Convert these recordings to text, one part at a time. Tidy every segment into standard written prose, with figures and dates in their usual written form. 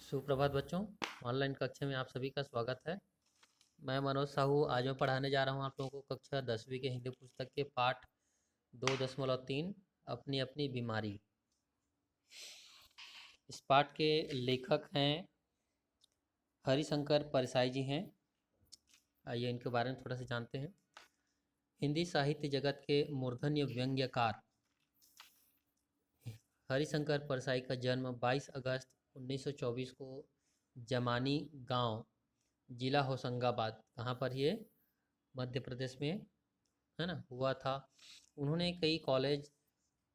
सुप्रभात बच्चों। ऑनलाइन कक्षा में आप सभी का स्वागत है। मैं मनोज साहू आज मैं पढ़ाने जा रहा हूँ आप लोगों को कक्षा 10वीं के हिंदी पुस्तक के पाठ 2.3 अपनी अपनी बीमारी। इस पाठ के लेखक हैं हरिशंकर परसाई जी हैं। आइए इनके बारे में थोड़ा सा जानते हैं। हिंदी साहित्य जगत के मूर्धन्य व्यंग्यकार हरिशंकर परसाई का जन्म 22 अगस्त 1924 को जमानी गांव, जिला होशंगाबाद, कहाँ पर ये मध्य प्रदेश में है ना, हुआ था। उन्होंने कई कॉलेज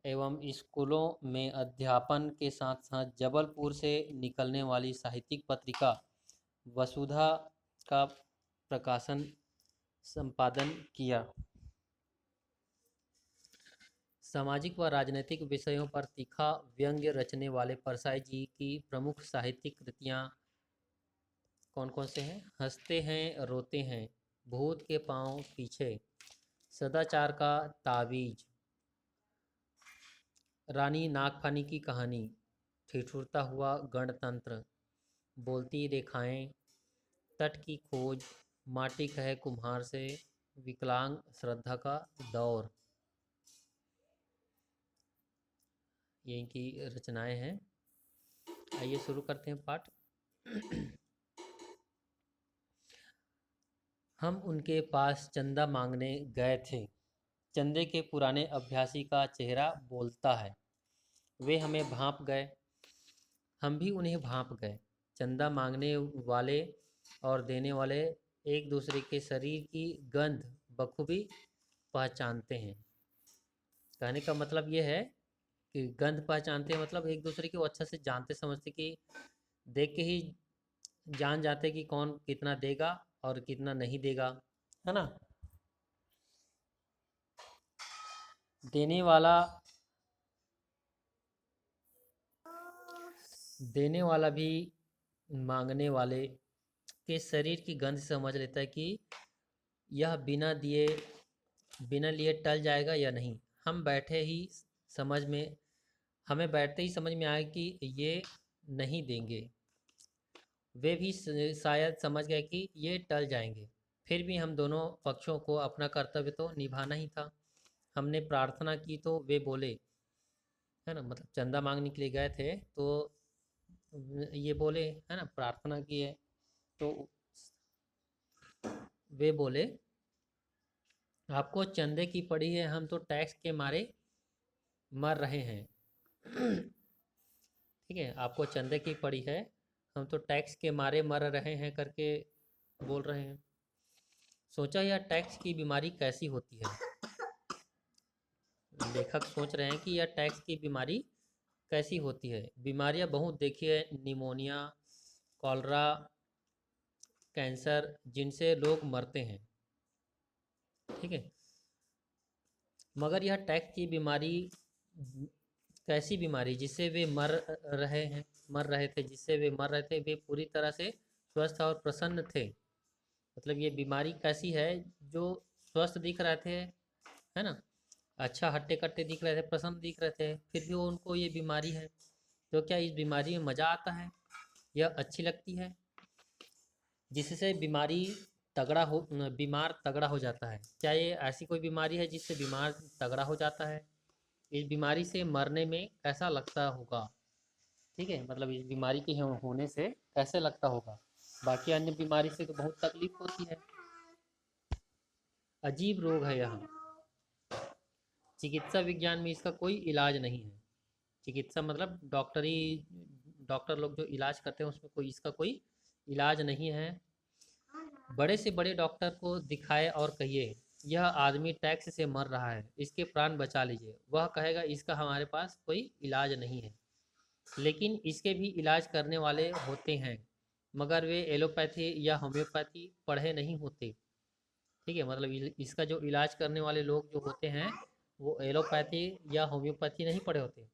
एवं स्कूलों में अध्यापन के साथ साथ जबलपुर से निकलने वाली साहित्यिक पत्रिका वसुधा का प्रकाशन संपादन किया। सामाजिक व राजनीतिक विषयों पर तीखा व्यंग्य रचने वाले परसाई जी की प्रमुख साहित्यिक कृतियाँ कौन कौन से हैं? हंसते हैं रोते हैं, भूत के पांव पीछे, सदाचार का तावीज, रानी नागफनी की कहानी, ठिठुरता हुआ गणतंत्र, बोलती रेखाएं, तट की खोज, माटी कहे कुम्हार से, विकलांग श्रद्धा का दौर, ये इनकी रचनाएं हैं। आइए शुरू करते हैं पाठ। हम उनके पास चंदा मांगने गए थे। चंदे के पुराने अभ्यासी का चेहरा बोलता है। वे हमें भांप गए, हम भी उन्हें भांप गए। चंदा मांगने वाले और देने वाले एक दूसरे के शरीर की गंध बखूबी पहचानते हैं। कहने का मतलब ये है कि गंध पहचानते हैं, मतलब एक दूसरे को अच्छा से जानते समझते, कि देख के ही जान जाते कि कौन कितना देगा और कितना नहीं देगा, है ना। देने वाला देने वाला भी मांगने वाले के शरीर की गंध से समझ लेता है कि यह बिना लिए टल जाएगा या नहीं। हम बैठे ही समझ में हमें बैठते ही समझ में आया कि ये नहीं देंगे। वे भी शायद समझ गए कि ये टल जाएंगे। फिर भी हम दोनों पक्षों को अपना कर्तव्य तो निभाना ही था। हमने प्रार्थना की तो वे बोले, है ना, मतलब चंदा मांगने के लिए गए थे तो ये बोले, है ना, प्रार्थना की है तो वे बोले, आपको चंदे की पड़ी है, हम तो टैक्स के मारे मर रहे हैं। ठीक है, आपको चंदे की पड़ी है, हम तो टैक्स के मारे मर रहे हैं करके बोल रहे हैं। सोचा यह टैक्स की बीमारी कैसी होती है। लेखक सोच रहे हैं कि यह टैक्स की बीमारी कैसी होती है। बीमारियां बहुत देखी है, निमोनिया, कॉलरा, कैंसर, जिनसे लोग मरते हैं। ठीक है, मगर यह टैक्स की बीमारी कैसी बीमारी जिससे वे मर रहे थे, जिससे वे मर रहे थे, वे पूरी तरह से स्वस्थ और प्रसन्न थे। मतलब ये बीमारी कैसी है, जो स्वस्थ दिख रहे थे, है ना, अच्छा हट्टे कट्टे दिख रहे थे, प्रसन्न दिख रहे थे, फिर भी वो उनको ये बीमारी है। तो क्या इस बीमारी में मज़ा आता है, यह अच्छी लगती है, जिससे बीमार तगड़ा हो जाता है। क्या ये ऐसी कोई बीमारी है जिससे बीमार तगड़ा हो जाता है? इस बीमारी से मरने में कैसा लगता होगा। ठीक है, मतलब इस बीमारी के होने से कैसे लगता होगा। बाकी अन्य बीमारी से तो बहुत तकलीफ होती है। अजीब रोग है यह, चिकित्सा विज्ञान में इसका कोई इलाज नहीं है। चिकित्सा मतलब डॉक्टर लोग जो इलाज करते हैं उसमें इसका कोई इलाज नहीं है। बड़े से बड़े डॉक्टर को दिखाए और कहिए यह आदमी टैक्स से मर रहा है, इसके प्राण बचा लीजिए, वह कहेगा इसका हमारे पास कोई इलाज नहीं है। लेकिन इसके भी इलाज करने वाले होते हैं, मगर वे एलोपैथी या होम्योपैथी पढ़े नहीं होते। ठीक है, मतलब इसका जो इलाज करने वाले लोग जो होते हैं वो एलोपैथी या होम्योपैथी नहीं पढ़े होते।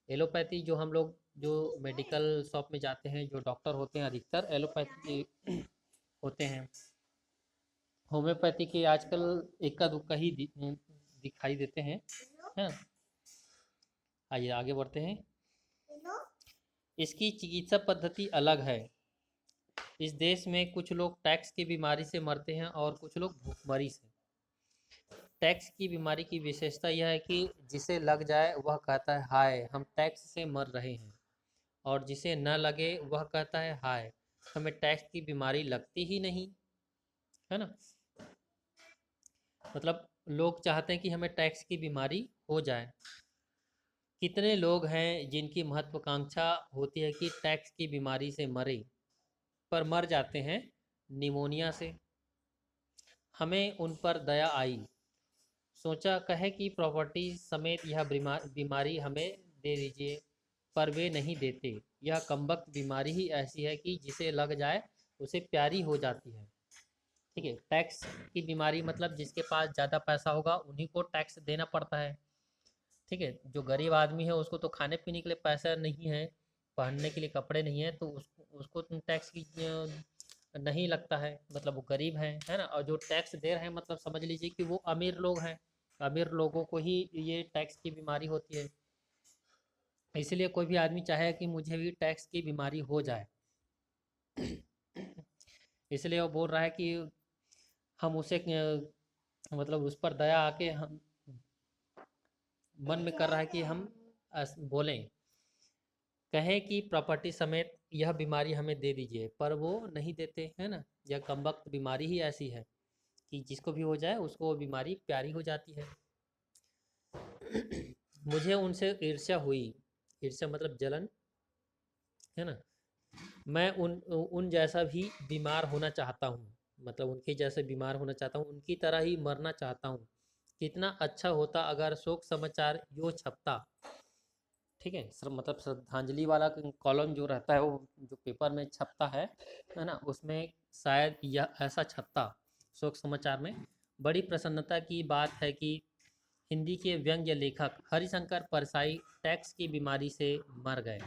एलोपैथी जो हम लोग जो मेडिकल शॉप में जाते हैं, जो डॉक्टर होते हैं अधिकतर एलोपैथी होते हैं। होम्योपैथी के आजकल इक्का दुक्का ही दिखाई देते हैं। हाँ, आइए आगे बढ़ते हैं। इसकी चिकित्सा पद्धति अलग है। इस देश में कुछ लोग टैक्स की बीमारी से मरते हैं और कुछ लोग भूखमरी से। टैक्स की बीमारी की विशेषता यह है कि जिसे लग जाए वह कहता है हाय हम टैक्स से मर रहे हैं, और जिसे न लगे वह कहता है हाय हमें टैक्स की बीमारी लगती ही नहीं, है ना। मतलब लोग चाहते हैं कि हमें टैक्स की बीमारी हो जाए। कितने लोग हैं जिनकी महत्वाकांक्षा होती है कि टैक्स की बीमारी से मरे, पर मर जाते हैं निमोनिया से। हमें उन पर दया आई, सोचा कहे कि प्रॉपर्टी समेत यह बीमारी हमें दे दीजिए, पर वे नहीं देते। यह कमबख्त बीमारी ही ऐसी है कि जिसे लग जाए उसे प्यारी हो जाती है। ठीक है, टैक्स की बीमारी मतलब जिसके पास ज़्यादा पैसा होगा उन्हीं को टैक्स देना पड़ता है। ठीक है, जो गरीब आदमी है उसको तो खाने पीने के लिए पैसा नहीं है, पहनने के लिए कपड़े नहीं है, तो उसको उसको टैक्स की नहीं लगता है, मतलब वो गरीब है ना। और जो टैक्स दे रहे हैं मतलब समझ लीजिए कि वो अमीर लोग हैं, अमीर लोगों को ही ये टैक्स की बीमारी होती है। इसलिए कोई भी आदमी चाहे कि मुझे भी टैक्स की बीमारी हो जाए, इसलिए वो बोल रहा है कि हम उसे मतलब उस पर दया आके हम मन में कर रहा है कि हम बोलें, कहें कि प्रॉपर्टी समेत यह बीमारी हमें दे दीजिए, पर वो नहीं देते, है ना। यह कमबख्त बीमारी ही ऐसी है कि जिसको भी हो जाए उसको वो बीमारी प्यारी हो जाती है। मुझे उनसे ईर्ष्या हुई, ईर्ष्या मतलब जलन, है ना। मैं उन उन जैसा भी बीमार होना चाहता हूँ, मतलब उनके जैसे बीमार होना चाहता हूँ, उनकी तरह ही मरना चाहता हूँ। कितना अच्छा होता अगर शोक समाचार यूँ छपता। ठीक है सर, मतलब श्रद्धांजलि वाला कॉलम जो रहता है वो जो पेपर में छपता है ना, उसमें शायद यह ऐसा छपता शोक समाचार में। बड़ी प्रसन्नता की बात है कि हिंदी के व्यंग्य लेखक हरिशंकर परसाई टैक्स की बीमारी से मर गए।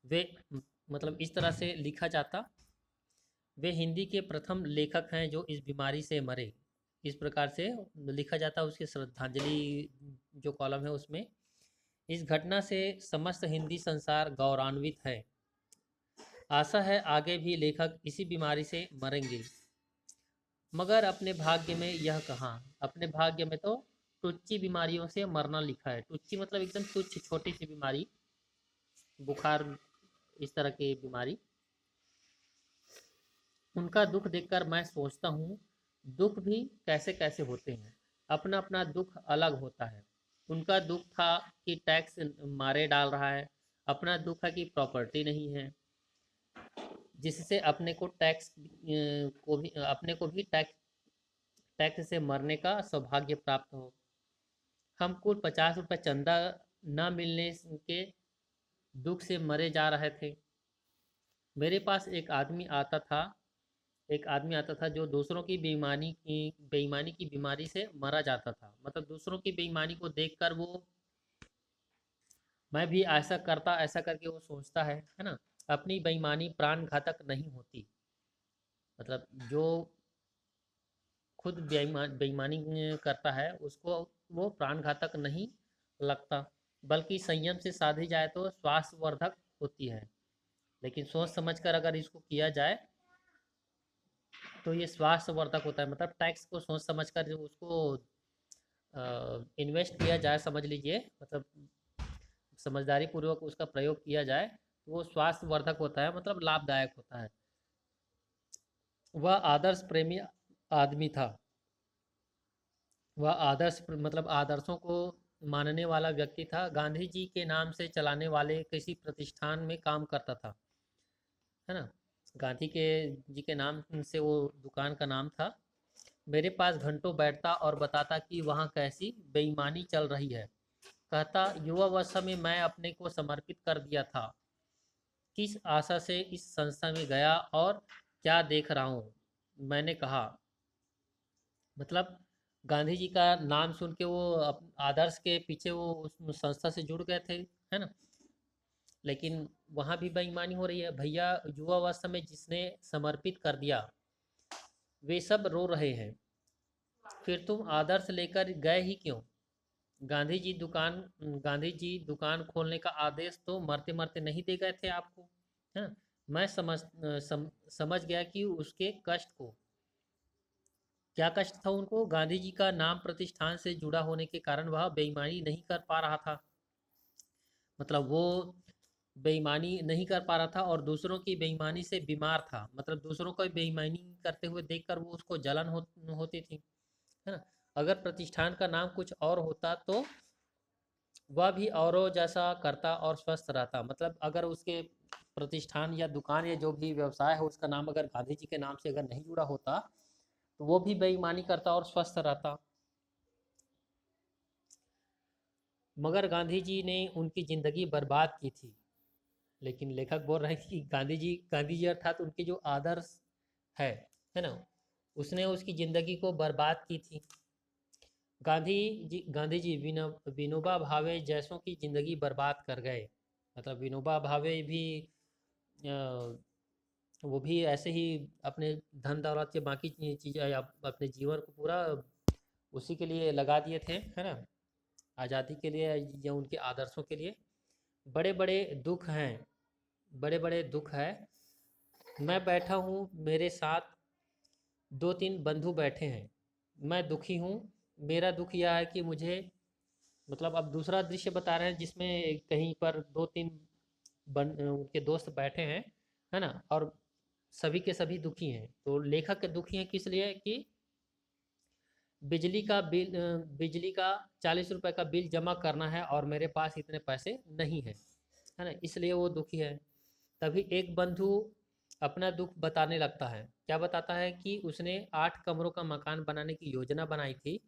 वे मतलब इस तरह से लिखा जाता, वे हिंदी के प्रथम लेखक हैं जो इस बीमारी से मरे। इस प्रकार से लिखा जाता उसकी श्रद्धांजलि जो कॉलम है उसमें। इस घटना से समस्त हिंदी संसार गौरवान्वित है। आशा है आगे भी लेखक इसी बीमारी से मरेंगे। मगर अपने भाग्य में यह कहाँ, अपने भाग्य में तो टुच्ची बीमारियों से मरना लिखा है। टुच्ची मतलब एकदम तुच्छ छोटी सी बीमारी, बुखार, इस तरह की बीमारी। उनका दुख देखकर मैं सोचता हूँ दुख भी कैसे कैसे होते हैं, अपना अपना दुख अलग होता है। उनका दुख था कि टैक्स मारे डाल रहा है, अपना दुख है कि प्रॉपर्टी नहीं है जिससे अपने को टैक्स को भी अपने को भी टैक्स टैक्स से मरने का सौभाग्य प्राप्त हो। हम कुल 50 रुपये चंदा न मिलने के दुख से मरे जा रहे थे। मेरे पास एक आदमी आता था जो दूसरों की बेईमानी की बीमारी से मरा जाता था। मतलब दूसरों की बेईमानी को देखकर वो, मैं भी ऐसा करता, ऐसा करके वो सोचता है ना। अपनी बेईमानी प्राण घातक नहीं होती, मतलब जो खुद बेईमानी करता है उसको वो प्राण घातक नहीं लगता, बल्कि संयम से साधी जाए तो स्वास्थ्यवर्धक होती है। लेकिन सोच समझकर अगर इसको किया जाए तो ये स्वास्थ्यवर्धक होता है। मतलब टैक्स को सोच समझकर जो उसको इन्वेस्ट किया जाए, समझ लीजिए, मतलब समझदारी पूर्वक उसका प्रयोग किया जाए तो वो स्वास्थ्यवर्धक होता है, मतलब लाभदायक होता है। वह आदर्श प्रेमी आदमी था। वह मतलब आदर्शों को मानने वाला व्यक्ति था। गांधी जी के नाम से चलाने वाले किसी प्रतिष्ठान में काम करता था, है ना। गांधी के जी के नाम से वो दुकान का नाम था। मेरे पास घंटों बैठता और बताता कि वहाँ कैसी बेईमानी चल रही है। कहता युवावस्था में मैं अपने को समर्पित कर दिया था, किस आशा से इस संस्था में गया और क्या देख रहा हूँ। मैंने कहा, मतलब गांधी जी का नाम सुन के वो आदर्श के पीछे वो उस संस्था से जुड़ गए थे, है ना। लेकिन वहाँ भी बेईमानी हो रही है भैया। युवावस्था में जिसने समर्पित कर दिया वे सब रो रहे हैं, फिर तुम आदर्श लेकर गए ही क्यों। गांधी जी दुकान खोलने का आदेश तो मरते मरते नहीं दे गए थे आपको, है ना। मैं समझ गया कि उसके कष्ट को। क्या कष्ट था उनको? गांधी जी का नाम प्रतिष्ठान से जुड़ा होने के कारण वह बेईमानी नहीं कर पा रहा था। मतलब वो बेईमानी नहीं कर पा रहा था और दूसरों की बेईमानी से बीमार था। मतलब दूसरों को बेईमानी करते हुए देखकर वो उसको जलन होती थी, है ना। अगर प्रतिष्ठान का नाम कुछ और होता तो वह भी औरों जैसा करता और स्वस्थ रहता। मतलब अगर उसके प्रतिष्ठान या दुकान या जो भी व्यवसाय है उसका नाम अगर गांधी जी के नाम से अगर नहीं जुड़ा होता तो वो भी बेईमानी करता और स्वस्थ रहता। मगर गांधी जी ने उनकी जिंदगी बर्बाद की थी। लेकिन लेखक बोल रहे हैं कि गांधी जी अर्थात उनके जो आदर्श है ना, उसने उसकी जिंदगी को बर्बाद की थी। गांधी जी विनोबा भावे जैसों की जिंदगी बर्बाद कर गए। मतलब विनोबा भावे भी वो भी ऐसे ही अपने धन दौलत के बाकी चीज़ें अपने जीवन को पूरा उसी के लिए लगा दिए थे, है ना, आज़ादी के लिए या उनके आदर्शों के लिए। बड़े बड़े दुख हैं, बड़े बड़े दुख है। मैं बैठा हूँ, मेरे साथ दो तीन बंधु बैठे हैं। मैं दुखी हूँ। मेरा दुख यह है कि मुझे, मतलब अब दूसरा दृश्य बता रहे हैं जिसमें कहीं पर दो तीन उनके दोस्त बैठे हैं, है ना, और सभी के सभी दुखी हैं। तो लेखक दुखी हैं किस लिए कि बिजली का 40 रुपए का बिल जमा करना है और मेरे पास इतने पैसे नहीं है ना, इसलिए वो दुखी है। तभी एक बंधु अपना दुख बताने लगता है। क्या बताता है कि उसने 8 कमरों का मकान बनाने की योजना बनाई थी,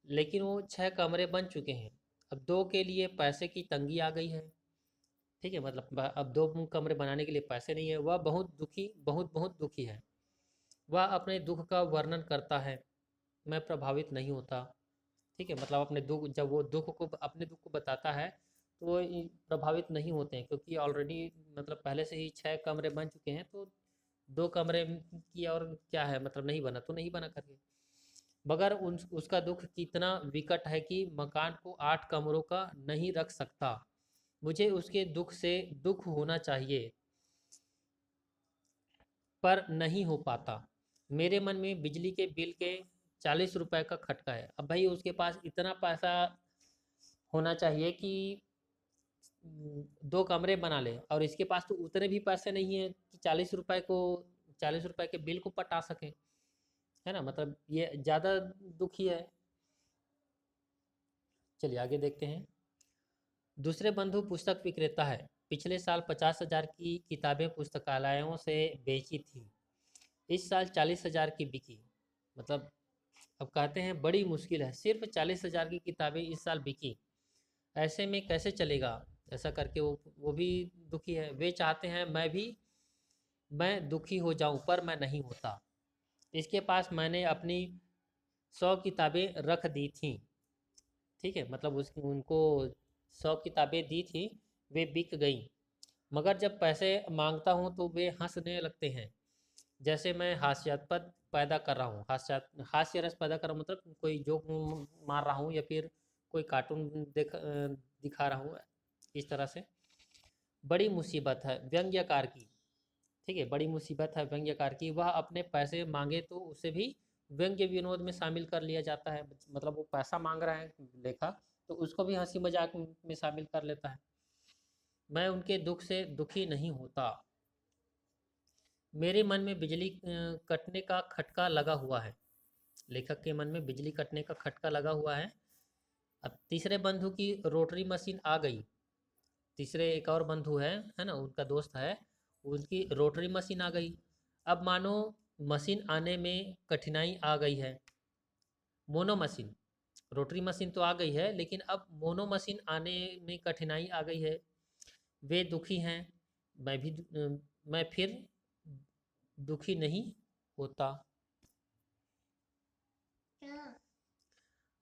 लेकिन वो 6 कमरे बन चुके हैं। अब दो के लिए पैसे की तंगी आ गई है। ठीक है, मतलब अब 2 कमरे बनाने के लिए पैसे नहीं है। वह बहुत दुखी, बहुत बहुत दुखी है। वह अपने दुख का वर्णन करता है। मैं प्रभावित नहीं होता। ठीक है, मतलब अपने दुख, जब वो अपने दुख को बताता है तो वो प्रभावित नहीं होते हैं, क्योंकि ऑलरेडी मतलब पहले से ही 6 कमरे बन चुके हैं। तो 2 कमरे की और क्या है, मतलब नहीं बना तो नहीं बना करके। मगर उसका दुख कितना विकट है कि मकान को 8 कमरों का नहीं रख सकता। मुझे उसके दुख से दुख होना चाहिए, पर नहीं हो पाता। मेरे मन में बिजली के बिल के 40 रुपए का खटका है। अब भाई उसके पास इतना पैसा होना चाहिए कि 2 कमरे बना ले, और इसके पास तो उतने भी पैसे नहीं है कि 40 रुपए के बिल को पटा सके, है ना। मतलब ये ज़्यादा दुखी है। चलिए आगे देखते हैं। दूसरे बंधु पुस्तक विक्रेता है। पिछले साल 50,000 की किताबें पुस्तकालयों से बेची थी। इस साल 40,000 की बिकी। मतलब अब कहते हैं बड़ी मुश्किल है, सिर्फ 40,000 की किताबें इस साल बिकी। ऐसे में कैसे चलेगा? ऐसा करके वो भी दुखी है। वे चाहते हैं मैं दुखी हो जाऊं, पर मैं नहीं होता। इसके पास मैंने अपनी 100 किताबें रख दी थीं। ठीक है, मतलब उनको 100 किताबें दी थी, वे बिक गई। मगर जब पैसे मांगता हूँ तो वे हंसने लगते हैं, जैसे मैं हास्यास्पद पैदा कर रहा हूँ। हास्य रस पैदा कर रहा हूँ, मतलब कोई जोक मार रहा हूँ या फिर कोई कार्टून दिखा रहा हूँ, इस तरह से। बड़ी मुसीबत है व्यंग्यकार की। ठीक है, बड़ी मुसीबत है व्यंग्यकार की। वह अपने पैसे मांगे तो उसे भी व्यंग्य विनोद में शामिल कर लिया जाता है। मतलब वो पैसा मांग रहा है लेखा, तो उसको भी हंसी मजाक में शामिल कर लेता है। मैं उनके दुख से दुखी नहीं होता। मेरे मन में बिजली कटने का खटका लगा हुआ है। लेखक के मन में बिजली कटने का खटका लगा हुआ है। अब तीसरे बंधु की रोटरी मशीन आ गई। तीसरे एक और बंधु है ना, उनका दोस्त है, उनकी रोटरी मशीन आ गई। अब मानो मशीन आने में कठिनाई आ गई है। मोनो मशीन, रोटरी मशीन तो आ गई है, लेकिन अब मोनो मशीन आने में कठिनाई आ गई है। वे दुखी हैं। मैं फिर दुखी नहीं होता।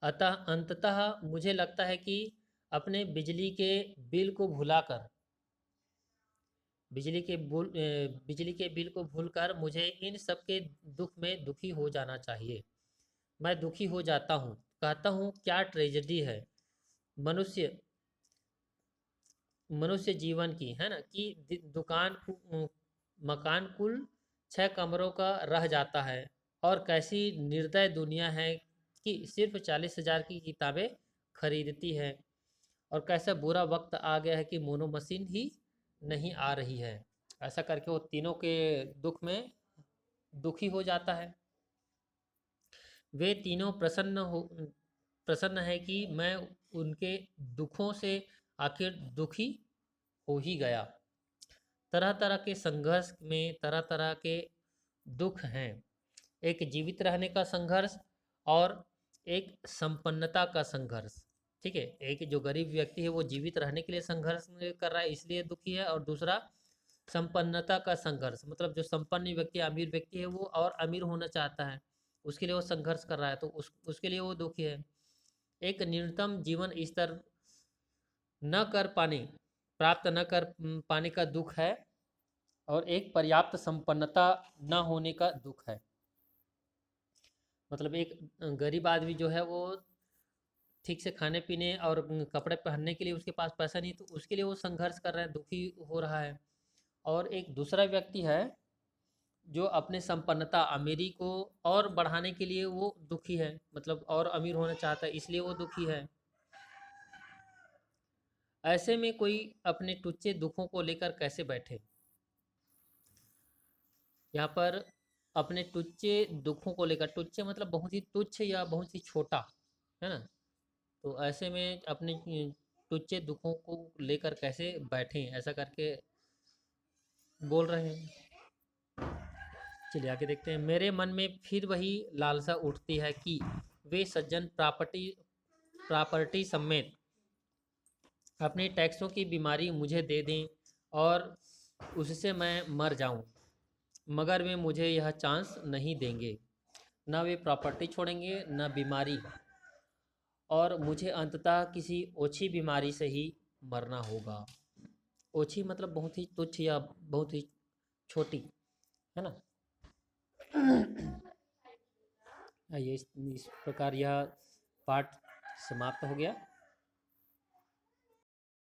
अतः अंततः मुझे लगता है कि अपने बिल को भुलाकर बिजली के बिल को भूलकर मुझे इन सब के दुख में दुखी हो जाना चाहिए। मैं दुखी हो जाता हूँ, कहता हूँ क्या ट्रेजेडी है। मनुष्य मनुष्य जीवन की, है ना, कि मकान कुल 6 कमरों का रह जाता है। और कैसी निर्दय दुनिया है कि सिर्फ 40,000 की किताबें खरीदती है। और कैसा बुरा वक्त आ गया है कि मोनो मशीन ही नहीं आ रही है। ऐसा करके वो तीनों के दुख में दुखी हो जाता है। वे तीनों प्रसन्न है कि मैं उनके दुखों से आखिर दुखी हो ही गया। तरह तरह के संघर्ष में तरह तरह के दुख हैं। एक जीवित रहने का संघर्ष और एक संपन्नता का संघर्ष। ठीक है, एक जो गरीब व्यक्ति है वो जीवित रहने के लिए संघर्ष कर रहा है इसलिए दुखी है, और दूसरा संपन्नता का संघर्ष, मतलब जो संपन्न व्यक्ति अमीर व्यक्ति है वो और अमीर होना चाहता है, उसके लिए वो संघर्ष कर रहा है, तो उसके लिए वो दुखी है। एक न्यूनतम जीवन स्तर न कर पाने प्राप्त न कर पाने का दुख है, और एक पर्याप्त संपन्नता न होने का दुख है। मतलब एक गरीब आदमी जो है वो ठीक से खाने पीने और कपड़े पहनने के लिए उसके पास पैसा नहीं, तो उसके लिए वो संघर्ष कर रहा है, दुखी हो रहा है। और एक दूसरा व्यक्ति है जो अपने संपन्नता अमीरी को और बढ़ाने के लिए वो दुखी है, मतलब और अमीर होना चाहता है इसलिए वो दुखी है। ऐसे में कोई अपने टुच्चे दुखों को लेकर कैसे बैठे। यहाँ पर अपने टुच्चे दुखों को लेकर, टुच्चे मतलब बहुत ही तुच्छ या बहुत ही छोटा, है ना, तो ऐसे में अपने टुच्चे दुखों को लेकर कैसे बैठें, ऐसा करके बोल रहे हैं। चलिए आगे देखते हैं। मेरे मन में फिर वही लालसा उठती है कि वे सज्जन प्रॉपर्टी समेत अपने टैक्सों की बीमारी मुझे दे दें और उससे मैं मर जाऊं, मगर वे मुझे यह चांस नहीं देंगे। न वे प्रॉपर्टी छोड़ेंगे न बीमारी, और मुझे अंततः किसी ओछी बीमारी से ही मरना होगा। ओछी मतलब बहुत ही तुच्छ या बहुत ही छोटी, है ना। इस प्रकार यह पाठ समाप्त हो गया।